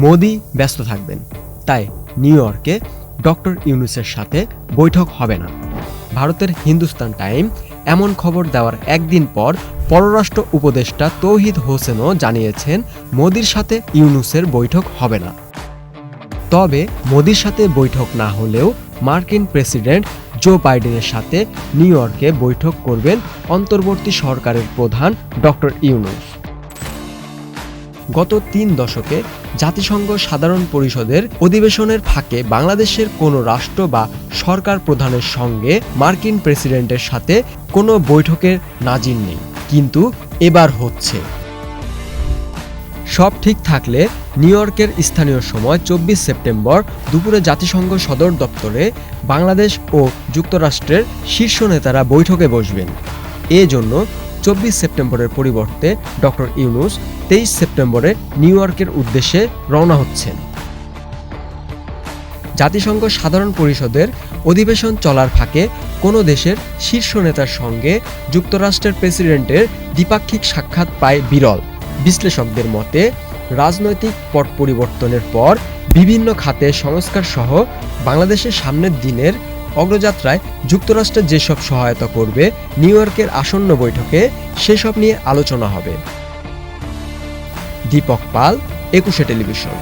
মোদি ব্যস্ত থাকবেন, তাই নিউ ইয়র্কে ডক্টর ইউনূসের সাথে বৈঠক হবে না। ভারতের হিন্দুস্তান টাইম এমন খবর দেওয়ার একদিন পর পররাষ্ট্র উপদেষ্টা তৌহিদ হোসেনও জানিয়েছেন মোদির সাথে ইউনূসের বৈঠক হবে না। তবে মোদির সাথে বৈঠক না হলেও মার্কিন প্রেসিডেন্ট জো বাইডেনের সাথে নিউ ইয়র্কে বৈঠক করবেন অন্তর্বর্তী সরকারের প্রধান ডক্টর ইউনূস। গত ৩ দশকে জাতিসংঘ সাধারণ পরিষদের অধিবেশনের ফাঁকে বাংলাদেশের কোনো রাষ্ট্র বা সরকার প্রধানের সঙ্গে মার্কিন প্রেসিডেন্টের সাথে কোনো বৈঠকের নাজির নেই, কিন্তু এবার হচ্ছে। সব ঠিক থাকলে নিউ ইয়র্কের স্থানীয় সময় ২৪ সেপ্টেম্বর দুপুরে জাতিসংঘ সদর দপ্তরে বাংলাদেশ ও যুক্তরাষ্ট্রের শীর্ষ নেতারা বৈঠকে বসবেন। এজন্য ২৪ সেপ্টেম্বরের পরিবর্তে ডক্টর ইউনূস ২৩ সেপ্টেম্বরে নিউ ইয়র্কের উদ্দেশ্যে রওনা হচ্ছেন। জাতিসংঘ সাধারণ পরিষদের অধিবেশন চলার ফাঁকে কোনো দেশের শীর্ষ নেতার সঙ্গে যুক্তরাষ্ট্রের প্রেসিডেন্টের দ্বিপাক্ষিক সাক্ষাৎ প্রায় বিরল। বিশ্লেষকদের মতে, রাজনৈতিক পট পরিবর্তনের পর বিভিন্ন খাতে সংস্কার সহ বাংলাদেশের সামনের দিনের অগ্রযাত্রায় যুক্তরাষ্ট্রের যেসব সহায়তা করবে নিউ ইয়র্কের আসন্ন বৈঠকে সেসব নিয়ে আলোচনা হবে। দীপক পাল, ২১শে টেলিভিশন।